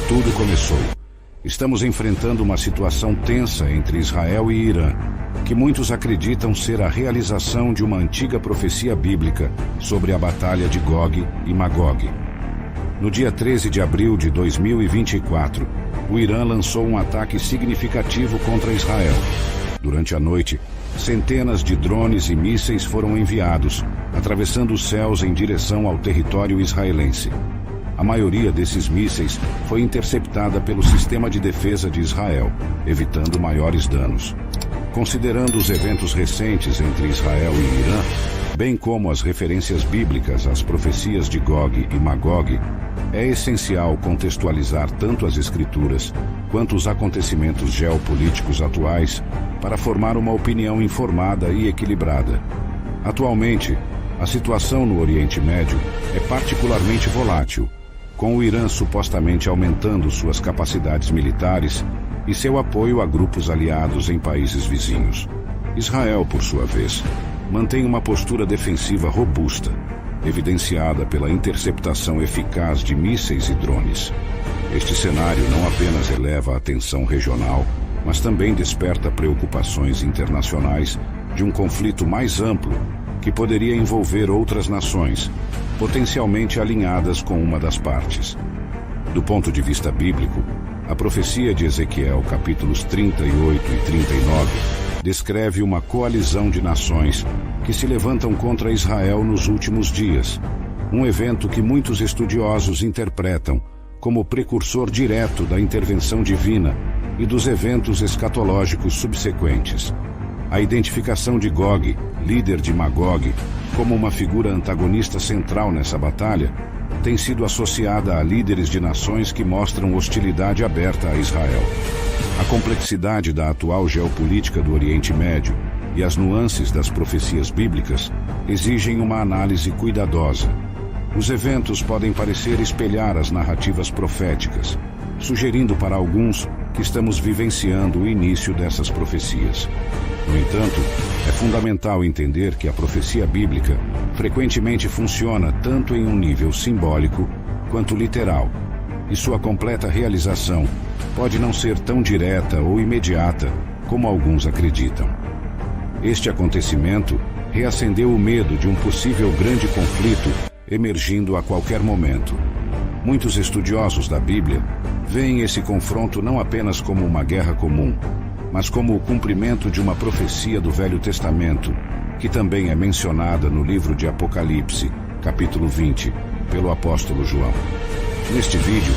tudo começou. Estamos enfrentando uma situação tensa entre Israel e Irã, que muitos acreditam ser a realização de uma antiga profecia bíblica sobre a batalha de Gog e Magog. No dia 13 de abril de 2024, o Irã lançou um ataque significativo contra Israel. Durante a noite, centenas de drones e mísseis foram enviados, atravessando os céus em direção ao território israelense. A maioria desses mísseis foi interceptada pelo sistema de defesa de Israel, evitando maiores danos. Considerando os eventos recentes entre Israel e Irã, bem como as referências bíblicas às profecias de Gog e Magog, é essencial contextualizar tanto as escrituras quanto os acontecimentos geopolíticos atuais para formar uma opinião informada e equilibrada. Atualmente, a situação no Oriente Médio é particularmente volátil, com o Irã supostamente aumentando suas capacidades militares e seu apoio a grupos aliados em países vizinhos. Israel, por sua vez, mantém uma postura defensiva robusta, evidenciada pela interceptação eficaz de mísseis e drones. Este cenário não apenas eleva a tensão regional, mas também desperta preocupações internacionais de um conflito mais amplo que poderia envolver outras nações, potencialmente alinhadas com uma das partes. Do ponto de vista bíblico, a profecia de Ezequiel, capítulos 38 e 39, descreve uma coalizão de nações que se levantam contra Israel nos últimos dias, um evento que muitos estudiosos interpretam como precursor direto da intervenção divina e dos eventos escatológicos subsequentes. A identificação de Gog, líder de Magog, como uma figura antagonista central nessa batalha, tem sido associada a líderes de nações que mostram hostilidade aberta a Israel. A complexidade da atual geopolítica do Oriente Médio e as nuances das profecias bíblicas exigem uma análise cuidadosa. Os eventos podem parecer espelhar as narrativas proféticas, sugerindo para alguns que estamos vivenciando o início dessas profecias. No entanto, é fundamental entender que a profecia bíblica frequentemente funciona tanto em um nível simbólico quanto literal, e sua completa realização pode não ser tão direta ou imediata como alguns acreditam. Este acontecimento reacendeu o medo de um possível grande conflito emergindo a qualquer momento. Muitos estudiosos da Bíblia veem esse confronto não apenas como uma guerra comum, mas como o cumprimento de uma profecia do Velho Testamento, que também é mencionada no livro de Apocalipse, capítulo 20, pelo apóstolo João. Neste vídeo,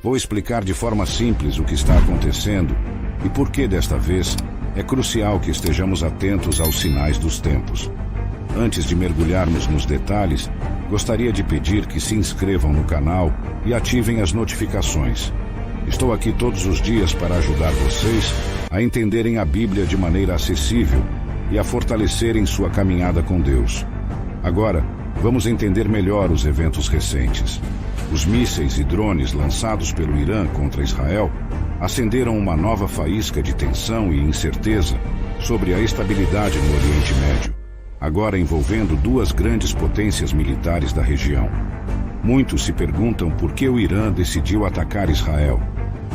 vou explicar de forma simples o que está acontecendo e por que, desta vez, é crucial que estejamos atentos aos sinais dos tempos. Antes de mergulharmos nos detalhes, gostaria de pedir que se inscrevam no canal e ativem as notificações. Estou aqui todos os dias para ajudar vocês a entenderem a Bíblia de maneira acessível e a fortalecerem sua caminhada com Deus. Agora, vamos entender melhor os eventos recentes. Os mísseis e drones lançados pelo Irã contra Israel acenderam uma nova faísca de tensão e incerteza sobre a estabilidade no Oriente Médio, agora envolvendo duas grandes potências militares da região. Muitos se perguntam por que o Irã decidiu atacar Israel.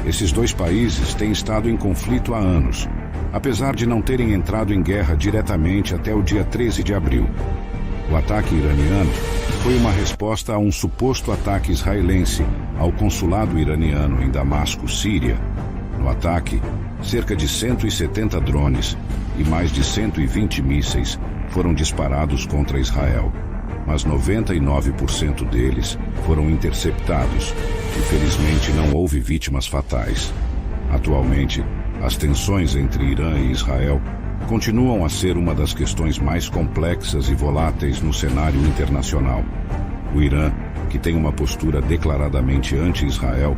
Esses dois países têm estado em conflito há anos, apesar de não terem entrado em guerra diretamente até o dia 13 de abril. O ataque iraniano foi uma resposta a um suposto ataque israelense ao consulado iraniano em Damasco, Síria. No ataque, cerca de 170 drones e mais de 120 mísseis foram disparados contra Israel, mas 99% deles foram interceptados e felizmente não houve vítimas fatais. Atualmente, as tensões entre Irã e Israel continuam a ser uma das questões mais complexas e voláteis no cenário internacional. O Irã, que tem uma postura declaradamente anti-Israel,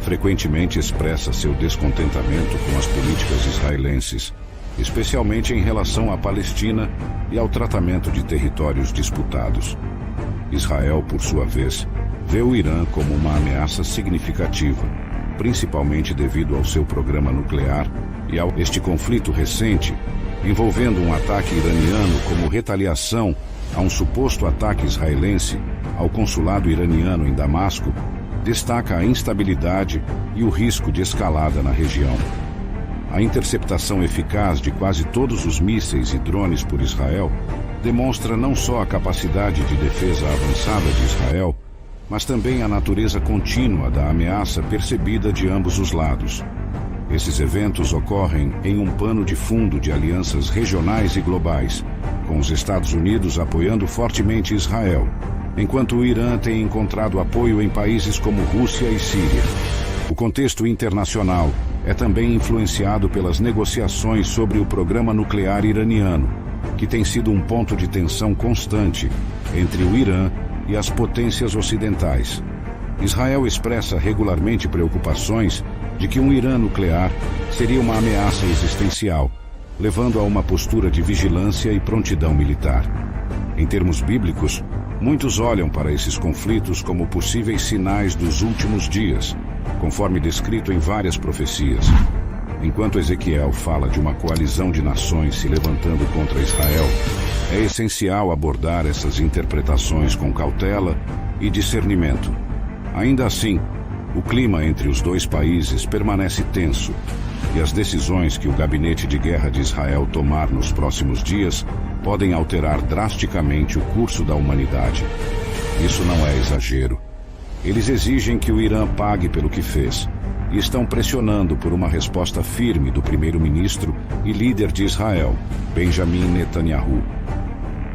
frequentemente expressa seu descontentamento com as políticas israelenses, especialmente em relação à Palestina e ao tratamento de territórios disputados. Israel, por sua vez, vê o Irã como uma ameaça significativa, principalmente devido ao seu programa nuclear e a este conflito recente, envolvendo um ataque iraniano como retaliação a um suposto ataque israelense ao consulado iraniano em Damasco. destaca a instabilidade e o risco de escalada na região. A interceptação eficaz de quase todos os mísseis e drones por Israel demonstra não só a capacidade de defesa avançada de Israel, mas também a natureza contínua da ameaça percebida de ambos os lados. Esses eventos ocorrem em um pano de fundo de alianças regionais e globais, com os Estados Unidos apoiando fortemente Israel, enquanto o Irã tem encontrado apoio em países como Rússia e Síria. O contexto internacional é também influenciado pelas negociações sobre o programa nuclear iraniano, que tem sido um ponto de tensão constante entre o Irã e as potências ocidentais. Israel expressa regularmente preocupações de que um Irã nuclear seria uma ameaça existencial, levando a uma postura de vigilância e prontidão militar. Em termos bíblicos, muitos olham para esses conflitos como possíveis sinais dos últimos dias, conforme descrito em várias profecias. Enquanto Ezequiel fala de uma coalizão de nações se levantando contra Israel, é essencial abordar essas interpretações com cautela e discernimento. Ainda assim, o clima entre os dois países permanece tenso, e as decisões que o Gabinete de Guerra de Israel tomar nos próximos dias podem alterar drasticamente o curso da humanidade. Isso não é exagero. Eles exigem que o Irã pague pelo que fez, e estão pressionando por uma resposta firme do primeiro-ministro e líder de Israel, Benjamin Netanyahu.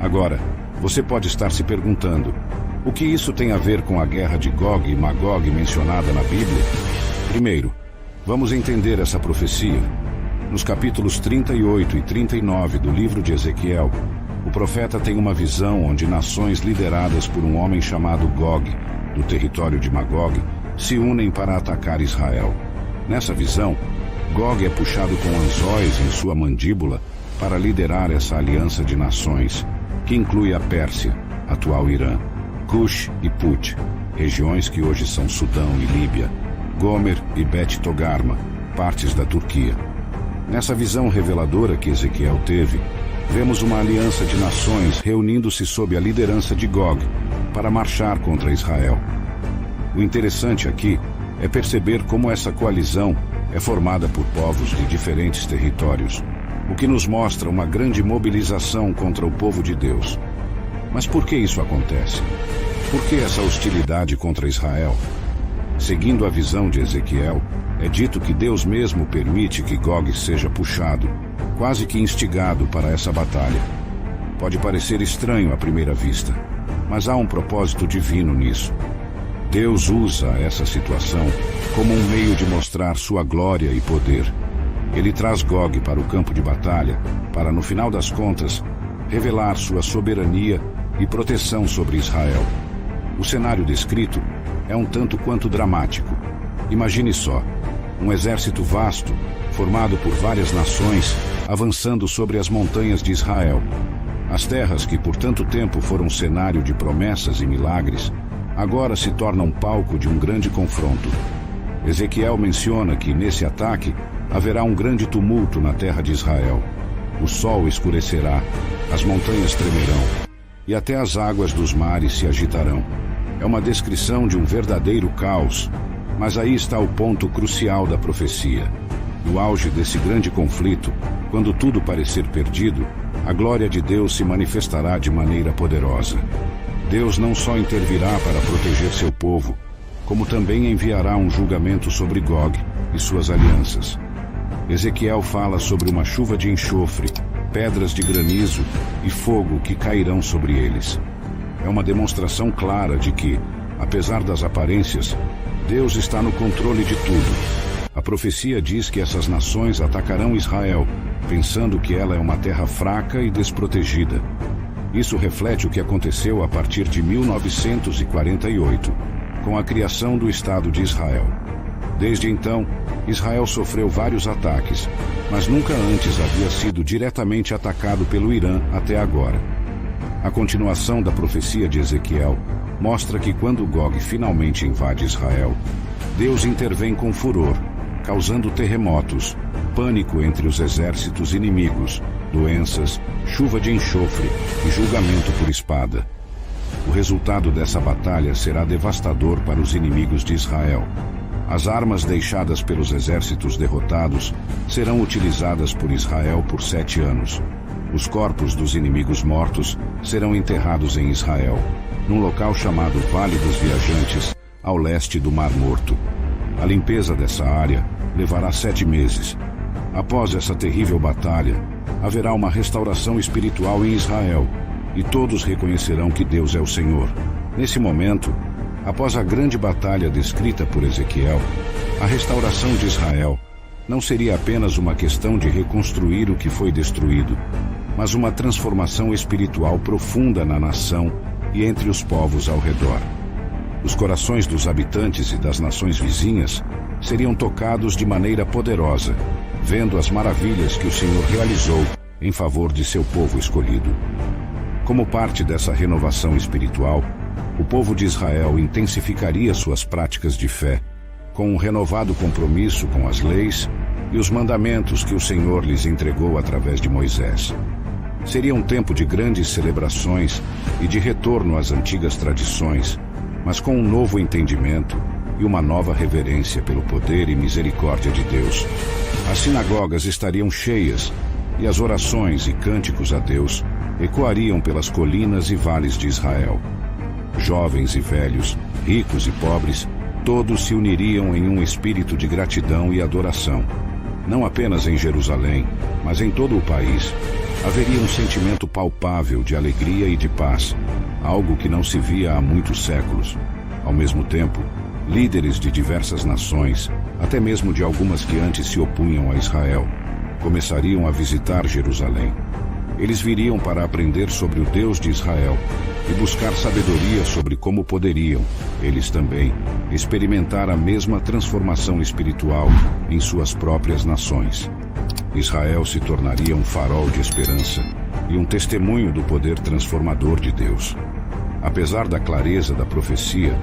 Agora, você pode estar se perguntando, o que isso tem a ver com a guerra de Gog e Magog mencionada na Bíblia? Primeiro, vamos entender essa profecia. Nos capítulos 38 e 39 do livro de Ezequiel, o profeta tem uma visão onde nações lideradas por um homem chamado Gog, do território de Magog, se unem para atacar Israel. Nessa visão, Gog é puxado com anzóis em sua mandíbula para liderar essa aliança de nações, que inclui a Pérsia, atual Irã, Cush e Put, regiões que hoje são Sudão e Líbia, Gomer e Bet Togarma, partes da Turquia. Nessa visão reveladora que Ezequiel teve, vemos uma aliança de nações reunindo-se sob a liderança de Gog para marchar contra Israel. O interessante aqui é perceber como essa coalizão é formada por povos de diferentes territórios, o que nos mostra uma grande mobilização contra o povo de Deus. Mas por que isso acontece? Por que essa hostilidade contra Israel? Seguindo a visão de Ezequiel, é dito que Deus mesmo permite que Gog seja puxado, quase que instigado para essa batalha. Pode parecer estranho à primeira vista, mas há um propósito divino nisso. Deus usa essa situação como um meio de mostrar sua glória e poder. Ele traz Gog para o campo de batalha para, no final das contas, revelar sua soberania e proteção sobre Israel. O cenário descrito é um tanto quanto dramático. Imagine só, um exército vasto, formado por várias nações, avançando sobre as montanhas de Israel. As terras que por tanto tempo foram cenário de promessas e milagres, agora se tornam palco de um grande confronto. Ezequiel menciona que, nesse ataque, haverá um grande tumulto na terra de Israel. O sol escurecerá, as montanhas tremerão, e até as águas dos mares se agitarão. É uma descrição de um verdadeiro caos, mas aí está o ponto crucial da profecia. No auge desse grande conflito, quando tudo parecer perdido, a glória de Deus se manifestará de maneira poderosa. Deus não só intervirá para proteger seu povo, como também enviará um julgamento sobre Gog e suas alianças. Ezequiel fala sobre uma chuva de enxofre, pedras de granizo e fogo que cairão sobre eles. É uma demonstração clara de que, apesar das aparências, Deus está no controle de tudo. A profecia diz que essas nações atacarão Israel, pensando que ela é uma terra fraca e desprotegida. Isso reflete o que aconteceu a partir de 1948, com a criação do Estado de Israel. Desde então, Israel sofreu vários ataques, mas nunca antes havia sido diretamente atacado pelo Irã até agora. A continuação da profecia de Ezequiel mostra que quando Gog finalmente invade Israel, Deus intervém com furor, causando terremotos, pânico entre os exércitos inimigos, doenças, chuva de enxofre e julgamento por espada. O resultado dessa batalha será devastador para os inimigos de Israel. As armas deixadas pelos exércitos derrotados serão utilizadas por Israel por 7 anos. Os corpos dos inimigos mortos serão enterrados em Israel, num local chamado Vale dos Viajantes, ao leste do Mar Morto. A limpeza dessa área levará 7 meses. Após essa terrível batalha, haverá uma restauração espiritual em Israel, e todos reconhecerão que Deus é o Senhor. Nesse momento, após a grande batalha descrita por Ezequiel, a restauração de Israel não seria apenas uma questão de reconstruir o que foi destruído, mas uma transformação espiritual profunda na nação e entre os povos ao redor. Os corações dos habitantes e das nações vizinhas seriam tocados de maneira poderosa, vendo as maravilhas que o Senhor realizou em favor de seu povo escolhido. Como parte dessa renovação espiritual, o povo de Israel intensificaria suas práticas de fé, com um renovado compromisso com as leis e os mandamentos que o Senhor lhes entregou através de Moisés. Seria um tempo de grandes celebrações e de retorno às antigas tradições, mas com um novo entendimento e uma nova reverência pelo poder e misericórdia de Deus. As sinagogas estariam cheias e as orações e cânticos a Deus ecoariam pelas colinas e vales de Israel. Jovens e velhos, ricos e pobres, todos se uniriam em um espírito de gratidão e adoração. Não apenas em Jerusalém, mas em todo o país, haveria um sentimento palpável de alegria e de paz, algo que não se via há muitos séculos. Ao mesmo tempo, líderes de diversas nações, até mesmo de algumas que antes se opunham a Israel, começariam a visitar Jerusalém. Eles viriam para aprender sobre o Deus de Israel e buscar sabedoria sobre como poderiam, eles também, experimentar a mesma transformação espiritual em suas próprias nações. Israel se tornaria um farol de esperança e um testemunho do poder transformador de Deus. Apesar da clareza da profecia,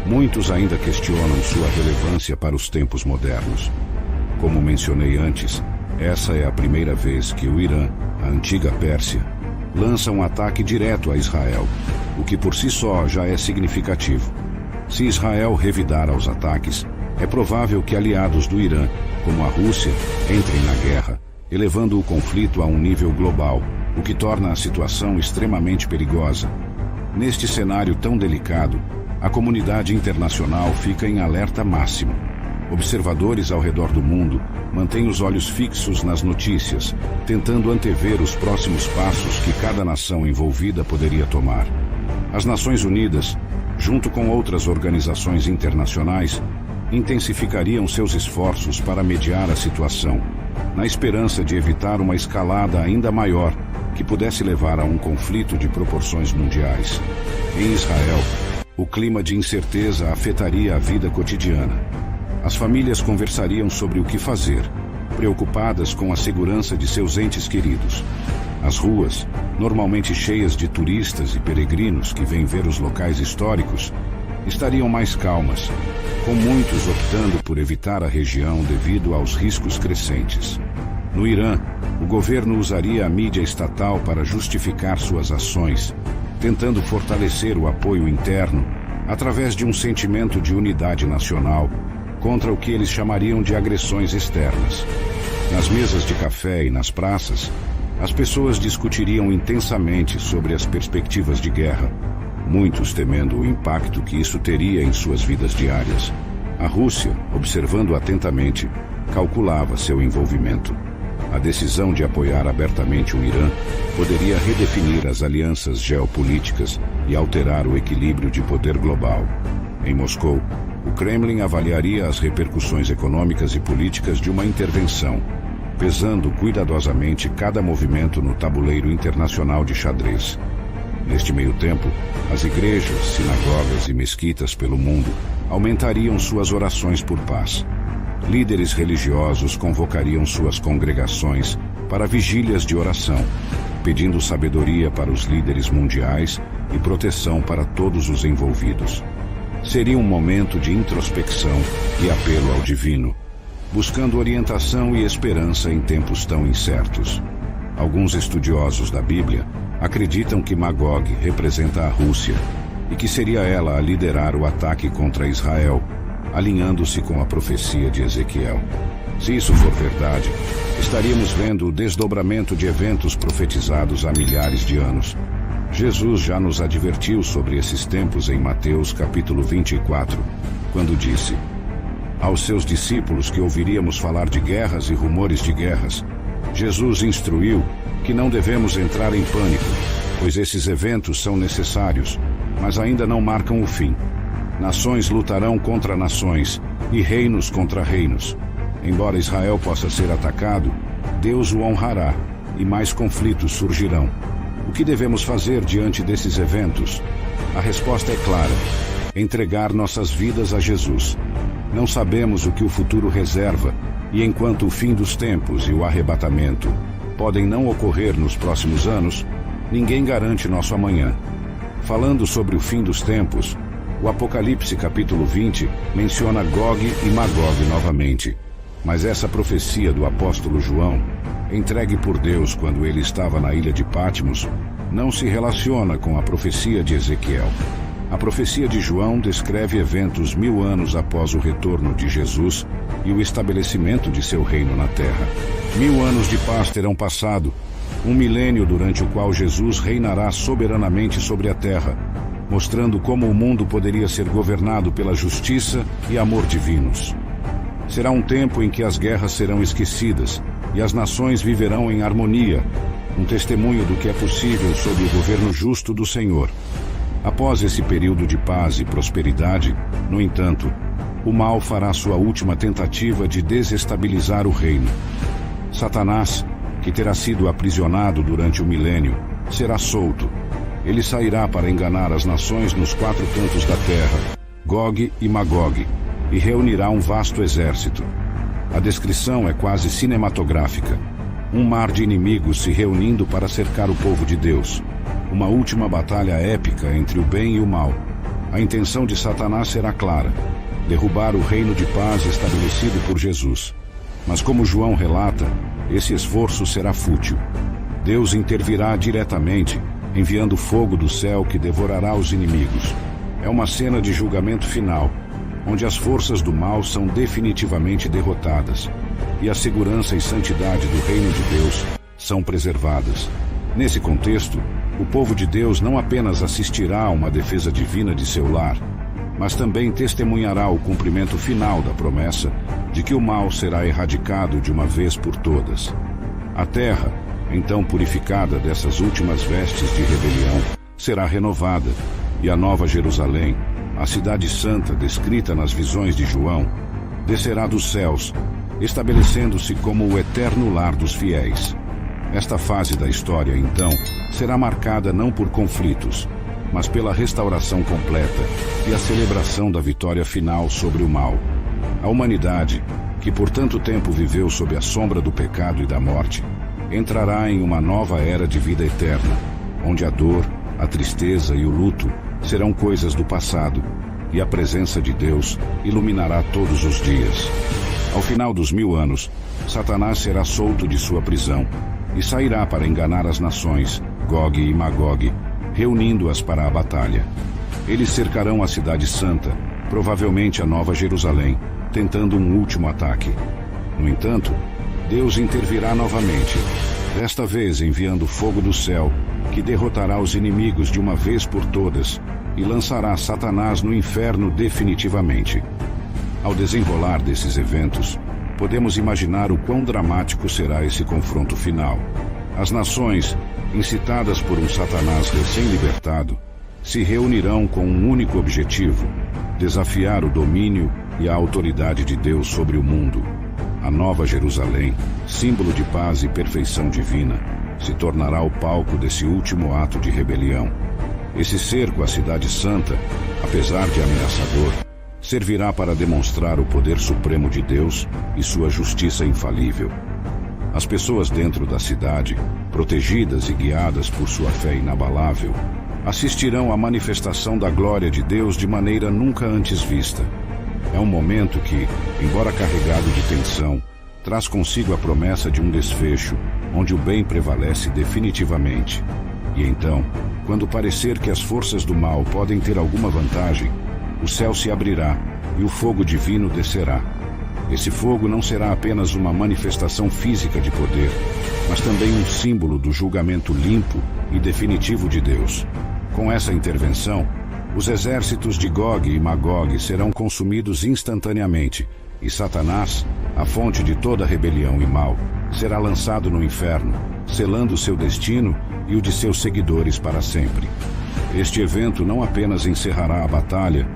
muitos ainda questionam sua relevância para os tempos modernos. Como mencionei antes, essa é a primeira vez que o Irã, a antiga Pérsia, lança um ataque direto a Israel, o que por si só já é significativo. Se Israel revidar aos ataques, é provável que aliados do Irã, como a Rússia, entrem na guerra, elevando o conflito a um nível global, o que torna a situação extremamente perigosa. Neste cenário tão delicado, a comunidade internacional fica em alerta máximo. Observadores ao redor do mundo mantêm os olhos fixos nas notícias, tentando antever os próximos passos que cada nação envolvida poderia tomar. As Nações Unidas, junto com outras organizações internacionais, intensificariam seus esforços para mediar a situação, na esperança de evitar uma escalada ainda maior que pudesse levar a um conflito de proporções mundiais. Em Israel, o clima de incerteza afetaria a vida cotidiana. As famílias conversariam sobre o que fazer, preocupadas com a segurança de seus entes queridos. As ruas, normalmente cheias de turistas e peregrinos que vêm ver os locais históricos, estariam mais calmas, com muitos optando por evitar a região devido aos riscos crescentes. No Irã, o governo usaria a mídia estatal para justificar suas ações, tentando fortalecer o apoio interno através de um sentimento de unidade nacional contra o que eles chamariam de agressões externas. Nas mesas de café e nas praças, as pessoas discutiriam intensamente sobre as perspectivas de guerra, muitos temendo o impacto que isso teria em suas vidas diárias. A Rússia, observando atentamente, calculava seu envolvimento. A decisão de apoiar abertamente o Irã poderia redefinir as alianças geopolíticas e alterar o equilíbrio de poder global. Em Moscou, o Kremlin avaliaria as repercussões econômicas e políticas de uma intervenção, pesando cuidadosamente cada movimento no tabuleiro internacional de xadrez. Neste meio tempo, as igrejas, sinagogas e mesquitas pelo mundo aumentariam suas orações por paz. Líderes religiosos convocariam suas congregações para vigílias de oração, pedindo sabedoria para os líderes mundiais e proteção para todos os envolvidos. Seria um momento de introspecção e apelo ao divino, buscando orientação e esperança em tempos tão incertos. Alguns estudiosos da Bíblia acreditam que Magog representa a Rússia e que seria ela a liderar o ataque contra Israel, alinhando-se com a profecia de Ezequiel. Se isso for verdade, estaríamos vendo o desdobramento de eventos profetizados há milhares de anos. Jesus já nos advertiu sobre esses tempos em Mateus capítulo 24, quando disse aos seus discípulos que ouviríamos falar de guerras e rumores de guerras. Jesus instruiu que não devemos entrar em pânico, pois esses eventos são necessários, mas ainda não marcam o fim. Nações lutarão contra nações e reinos contra reinos. Embora Israel possa ser atacado, Deus o honrará e mais conflitos surgirão. O que devemos fazer diante desses eventos? A resposta é clara: entregar nossas vidas a Jesus. Não sabemos o que o futuro reserva, e enquanto o fim dos tempos e o arrebatamento podem não ocorrer nos próximos anos, ninguém garante nosso amanhã. Falando sobre o fim dos tempos, o Apocalipse capítulo 20 menciona Gog e Magog novamente. Mas essa profecia do apóstolo João, entregue por Deus quando ele estava na ilha de Patmos, não se relaciona com a profecia de Ezequiel. A profecia de João descreve eventos 1000 anos após o retorno de Jesus e o estabelecimento de seu reino na terra. 1000 anos de paz terão passado, um milênio durante o qual Jesus reinará soberanamente sobre a terra, mostrando como o mundo poderia ser governado pela justiça e amor divinos. Será um tempo em que as guerras serão esquecidas e as nações viverão em harmonia, um testemunho do que é possível sob o governo justo do Senhor. Após esse período de paz e prosperidade, no entanto, o mal fará sua última tentativa de desestabilizar o reino. Satanás, que terá sido aprisionado durante o milênio, será solto. Ele sairá para enganar as nações nos 4 cantos da terra, Gog e Magog, e reunirá um vasto exército. A descrição é quase cinematográfica. Um mar de inimigos se reunindo para cercar o povo de Deus. Uma última batalha épica entre o bem e o mal. A intenção de Satanás será clara: derrubar o reino de paz estabelecido por Jesus. Mas como João relata, esse esforço será fútil. Deus intervirá diretamente, enviando fogo do céu que devorará os inimigos. É uma cena de julgamento final, onde as forças do mal são definitivamente derrotadas, e a segurança e santidade do reino de Deus são preservadas. Nesse contexto, o povo de Deus não apenas assistirá a uma defesa divina de seu lar, mas também testemunhará o cumprimento final da promessa de que o mal será erradicado de uma vez por todas. A terra, então purificada dessas últimas vestes de rebelião, será renovada, e a Nova Jerusalém, a cidade santa descrita nas visões de João, descerá dos céus, estabelecendo-se como o eterno lar dos fiéis. Esta fase da história, então, será marcada não por conflitos, mas pela restauração completa e a celebração da vitória final sobre o mal. A humanidade, que por tanto tempo viveu sob a sombra do pecado e da morte, entrará em uma nova era de vida eterna, onde a dor, a tristeza e o luto serão coisas do passado, e a presença de Deus iluminará todos os dias. Ao final dos 1000 anos, Satanás será solto de sua prisão e sairá para enganar as nações, Gog e Magog, reunindo-as para a batalha. Eles cercarão a cidade santa, provavelmente a Nova Jerusalém, tentando um último ataque. No entanto, Deus intervirá novamente, desta vez enviando fogo do céu, que derrotará os inimigos de uma vez por todas e lançará Satanás no inferno definitivamente. Ao desenrolar desses eventos, podemos imaginar o quão dramático será esse confronto final. As nações, incitadas por um Satanás recém-libertado, se reunirão com um único objetivo: desafiar o domínio e a autoridade de Deus sobre o mundo. A Nova Jerusalém, símbolo de paz e perfeição divina, se tornará o palco desse último ato de rebelião. Esse cerco à Cidade Santa, apesar de ameaçador, servirá para demonstrar o poder supremo de Deus e sua justiça infalível. As pessoas dentro da cidade, protegidas e guiadas por sua fé inabalável, assistirão à manifestação da glória de Deus de maneira nunca antes vista. É um momento que, embora carregado de tensão, traz consigo a promessa de um desfecho, onde o bem prevalece definitivamente. E então, quando parecer que as forças do mal podem ter alguma vantagem, o céu se abrirá e o fogo divino descerá. Esse fogo não será apenas uma manifestação física de poder, mas também um símbolo do julgamento limpo e definitivo de Deus. Com essa intervenção, os exércitos de Gog e Magog serão consumidos instantaneamente, e Satanás, a fonte de toda rebelião e mal, será lançado no inferno, selando seu destino e o de seus seguidores para sempre. Este evento não apenas encerrará a batalha,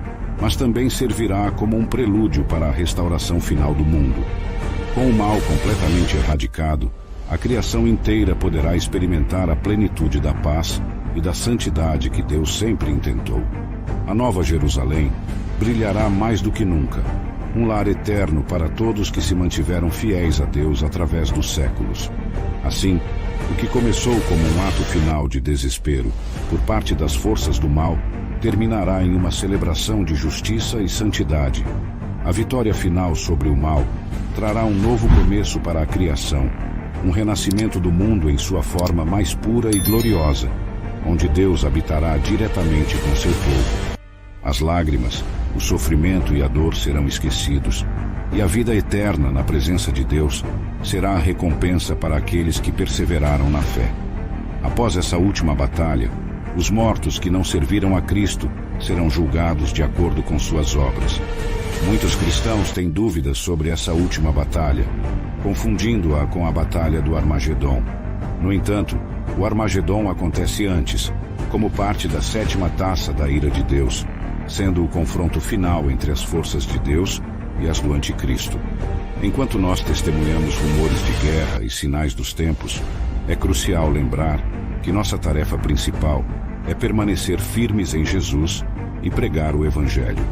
mas também servirá como um prelúdio para a restauração final do mundo. Com o mal completamente erradicado, a criação inteira poderá experimentar a plenitude da paz e da santidade que Deus sempre intentou. A Nova Jerusalém brilhará mais do que nunca, um lar eterno para todos que se mantiveram fiéis a Deus através dos séculos. Assim, o que começou como um ato final de desespero por parte das forças do mal terminará em uma celebração de justiça e santidade. A vitória final sobre o mal trará um novo começo para a criação, um renascimento do mundo em sua forma mais pura e gloriosa, onde Deus habitará diretamente com seu povo. As lágrimas, o sofrimento e a dor serão esquecidos, e a vida eterna na presença de Deus será a recompensa para aqueles que perseveraram na fé. Após essa última batalha, os mortos que não serviram a Cristo serão julgados de acordo com suas obras. Muitos cristãos têm dúvidas sobre essa última batalha, confundindo-a com a batalha do Armagedon. No entanto, o Armagedon acontece antes, como parte da 7ª taça da ira de Deus, sendo o confronto final entre as forças de Deus e as do Anticristo. Enquanto nós testemunhamos rumores de guerra e sinais dos tempos, é crucial lembrar que nossa tarefa principal é permanecer firmes em Jesus e pregar o Evangelho.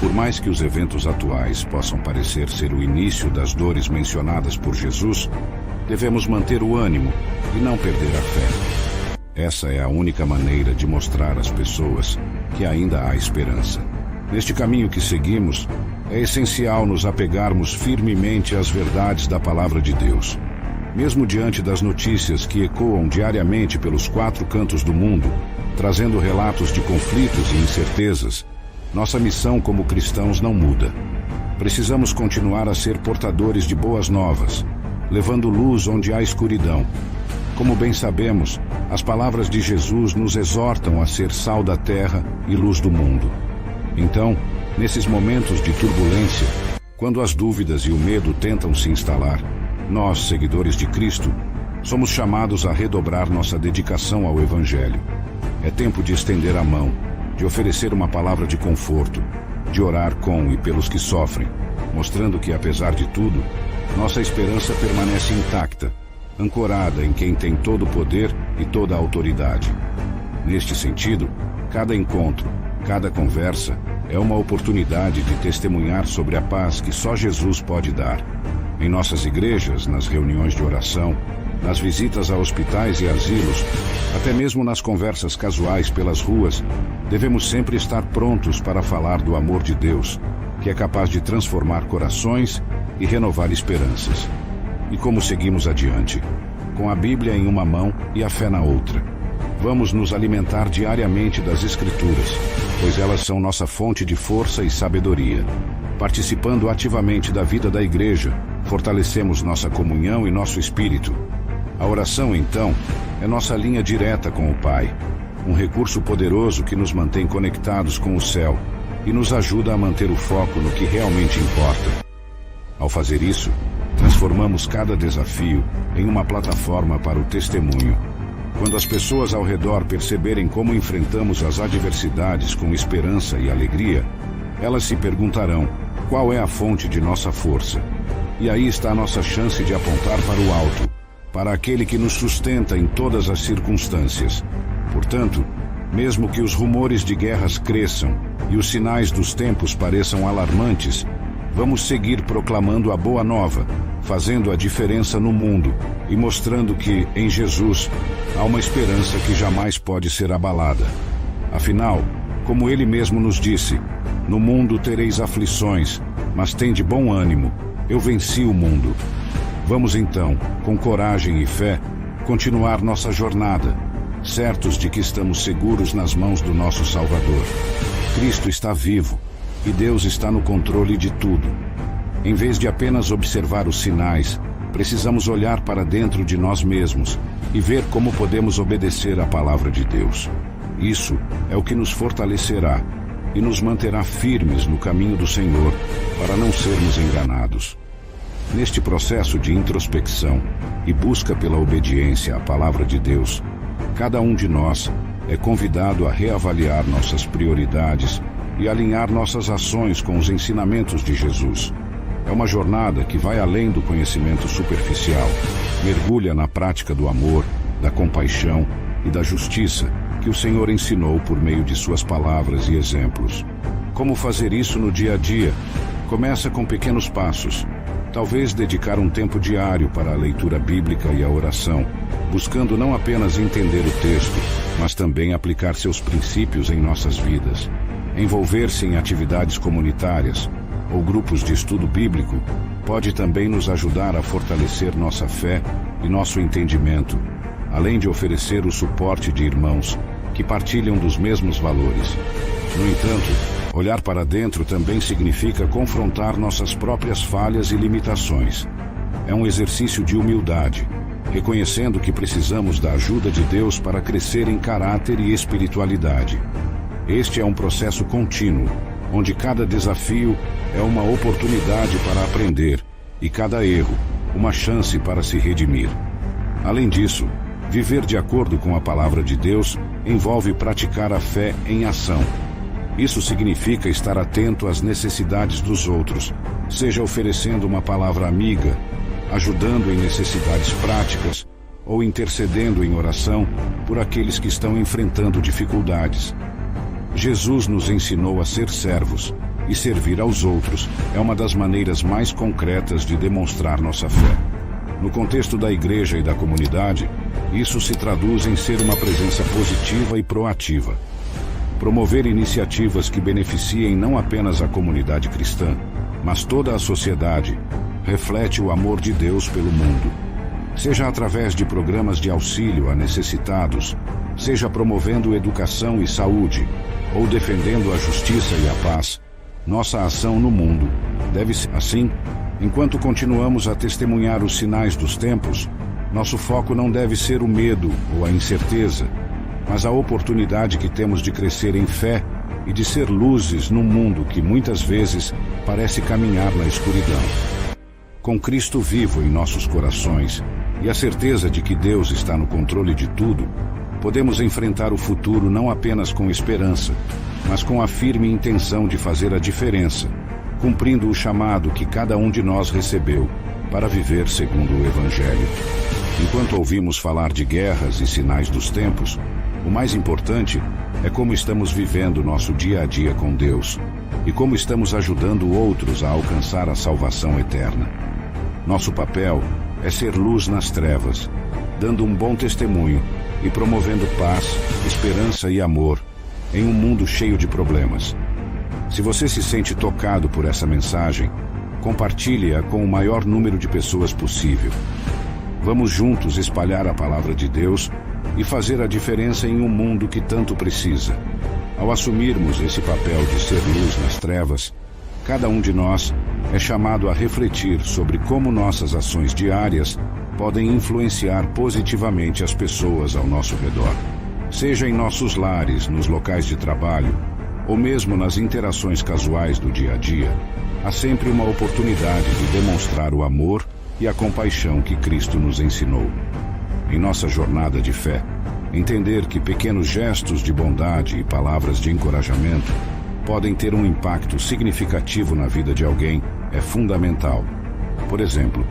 Por mais que os eventos atuais possam parecer ser o início das dores mencionadas por Jesus, devemos manter o ânimo e não perder a fé. Essa é a única maneira de mostrar às pessoas que ainda há esperança. Neste caminho que seguimos, é essencial nos apegarmos firmemente às verdades da Palavra de Deus. Mesmo diante das notícias que ecoam diariamente pelos 4 cantos do mundo, trazendo relatos de conflitos e incertezas, nossa missão como cristãos não muda. Precisamos continuar a ser portadores de boas novas, levando luz onde há escuridão. Como bem sabemos, as palavras de Jesus nos exortam a ser sal da terra e luz do mundo. Então, nesses momentos de turbulência, quando as dúvidas e o medo tentam se instalar, nós, seguidores de Cristo, somos chamados a redobrar nossa dedicação ao Evangelho. É tempo de estender a mão, de oferecer uma palavra de conforto, de orar com e pelos que sofrem, mostrando que, apesar de tudo, nossa esperança permanece intacta, ancorada em quem tem todo o poder e toda a autoridade. Neste sentido, cada encontro, cada conversa é uma oportunidade de testemunhar sobre a paz que só Jesus pode dar. Em nossas igrejas, nas reuniões de oração, nas visitas a hospitais e asilos, até mesmo nas conversas casuais pelas ruas, devemos sempre estar prontos para falar do amor de Deus, que é capaz de transformar corações e renovar esperanças. E como seguimos adiante? Com a Bíblia em uma mão e a fé na outra. Vamos nos alimentar diariamente das Escrituras, pois elas são nossa fonte de força e sabedoria. Participando ativamente da vida da igreja, fortalecemos nossa comunhão e nosso espírito. A oração, então, é nossa linha direta com o Pai, um recurso poderoso que nos mantém conectados com o céu e nos ajuda a manter o foco no que realmente importa. Ao fazer isso, transformamos cada desafio em uma plataforma para o testemunho. Quando as pessoas ao redor perceberem como enfrentamos as adversidades com esperança e alegria, elas se perguntarão: qual é a fonte de nossa força? E aí está a nossa chance de apontar para o alto, para aquele que nos sustenta em todas as circunstâncias. Portanto, mesmo que os rumores de guerras cresçam e os sinais dos tempos pareçam alarmantes, vamos seguir proclamando a boa nova, fazendo a diferença no mundo e mostrando que, em Jesus, há uma esperança que jamais pode ser abalada. Afinal, como ele mesmo nos disse, no mundo tereis aflições, mas tende bom ânimo, eu venci o mundo. Vamos então, com coragem e fé, continuar nossa jornada, certos de que estamos seguros nas mãos do nosso Salvador. Cristo está vivo e Deus está no controle de tudo. Em vez de apenas observar os sinais, precisamos olhar para dentro de nós mesmos e ver como podemos obedecer à palavra de Deus. Isso é o que nos fortalecerá e nos manterá firmes no caminho do Senhor para não sermos enganados. Neste processo de introspecção e busca pela obediência à palavra de Deus, cada um de nós é convidado a reavaliar nossas prioridades e alinhar nossas ações com os ensinamentos de Jesus. É uma jornada que vai além do conhecimento superficial, mergulha na prática do amor, da compaixão e da justiça que o Senhor ensinou por meio de suas palavras e exemplos. Como fazer isso no dia a dia? Começa com pequenos passos. Talvez dedicar um tempo diário para a leitura bíblica e a oração, buscando não apenas entender o texto, mas também aplicar seus princípios em nossas vidas. Envolver-se em atividades comunitárias ou grupos de estudo bíblico pode também nos ajudar a fortalecer nossa fé e nosso entendimento, além de oferecer o suporte de irmãos que partilham dos mesmos valores. No entanto, olhar para dentro também significa confrontar nossas próprias falhas e limitações. É um exercício de humildade, reconhecendo que precisamos da ajuda de Deus para crescer em caráter e espiritualidade. Este é um processo contínuo, onde cada desafio é uma oportunidade para aprender e cada erro, uma chance para se redimir. Além disso, viver de acordo com a palavra de Deus envolve praticar a fé em ação. Isso significa estar atento às necessidades dos outros, seja oferecendo uma palavra amiga, ajudando em necessidades práticas ou intercedendo em oração por aqueles que estão enfrentando dificuldades. Jesus nos ensinou a ser servos, e servir aos outros é uma das maneiras mais concretas de demonstrar nossa fé. No contexto da igreja e da comunidade, isso se traduz em ser uma presença positiva e proativa. Promover iniciativas que beneficiem não apenas a comunidade cristã, mas toda a sociedade, reflete o amor de Deus pelo mundo. Seja através de programas de auxílio a necessitados, seja promovendo educação e saúde, ou defendendo a justiça e a paz, nossa ação no mundo deve ser assim. Enquanto continuamos a testemunhar os sinais dos tempos, nosso foco não deve ser o medo ou a incerteza, mas a oportunidade que temos de crescer em fé e de ser luzes num mundo que muitas vezes parece caminhar na escuridão. Com Cristo vivo em nossos corações e a certeza de que Deus está no controle de tudo, podemos enfrentar o futuro não apenas com esperança, mas com a firme intenção de fazer a diferença, cumprindo o chamado que cada um de nós recebeu para viver segundo o Evangelho. Enquanto ouvimos falar de guerras e sinais dos tempos, o mais importante é como estamos vivendo nosso dia a dia com Deus e como estamos ajudando outros a alcançar a salvação eterna. Nosso papel é ser luz nas trevas, dando um bom testemunho e promovendo paz, esperança e amor em um mundo cheio de problemas. Se você se sente tocado por essa mensagem, compartilhe-a com o maior número de pessoas possível. Vamos juntos espalhar a palavra de Deus e fazer a diferença em um mundo que tanto precisa. Ao assumirmos esse papel de ser luz nas trevas, cada um de nós é chamado a refletir sobre como nossas ações diárias podem influenciar positivamente as pessoas ao nosso redor. Seja em nossos lares, nos locais de trabalho, ou mesmo nas interações casuais do dia a dia, há sempre uma oportunidade de demonstrar o amor e a compaixão que Cristo nos ensinou. Em nossa jornada de fé, entender que pequenos gestos de bondade e palavras de encorajamento podem ter um impacto significativo na vida de alguém é fundamental. Por exemplo,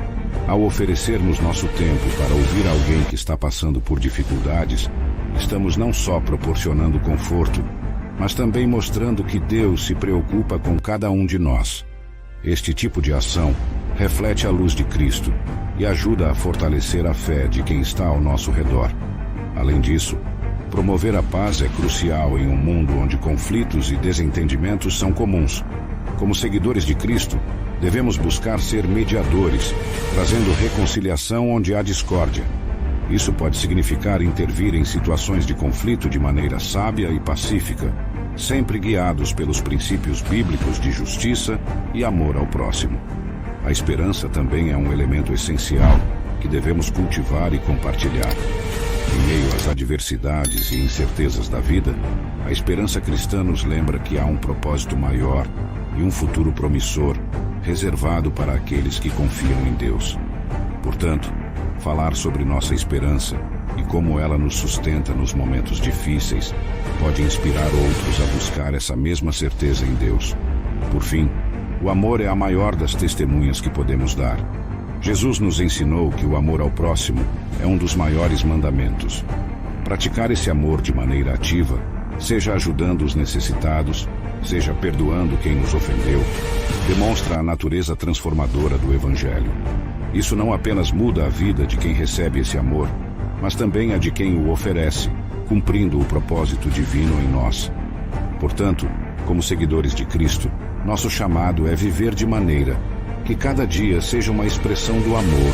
ao oferecermos nosso tempo para ouvir alguém que está passando por dificuldades, estamos não só proporcionando conforto, mas também mostrando que Deus se preocupa com cada um de nós. Este tipo de ação reflete a luz de Cristo e ajuda a fortalecer a fé de quem está ao nosso redor. Além disso, promover a paz é crucial em um mundo onde conflitos e desentendimentos são comuns. Como seguidores de Cristo, devemos buscar ser mediadores, trazendo reconciliação onde há discórdia. Isso pode significar intervir em situações de conflito de maneira sábia e pacífica, sempre guiados pelos princípios bíblicos de justiça e amor ao próximo. A esperança também é um elemento essencial que devemos cultivar e compartilhar. Em meio às adversidades e incertezas da vida, a esperança cristã nos lembra que há um propósito maior e um futuro promissor reservado para aqueles que confiam em Deus. Portanto, falar sobre nossa esperança e como ela nos sustenta nos momentos difíceis pode inspirar outros a buscar essa mesma certeza em Deus. Por fim, o amor é a maior das testemunhas que podemos dar. Jesus nos ensinou que o amor ao próximo é um dos maiores mandamentos. Praticar esse amor de maneira ativa, seja ajudando os necessitados, seja perdoando quem nos ofendeu, demonstra a natureza transformadora do Evangelho. Isso não apenas muda a vida de quem recebe esse amor, mas também a de quem o oferece, cumprindo o propósito divino em nós. Portanto, como seguidores de Cristo, nosso chamado é viver de maneira que cada dia seja uma expressão do amor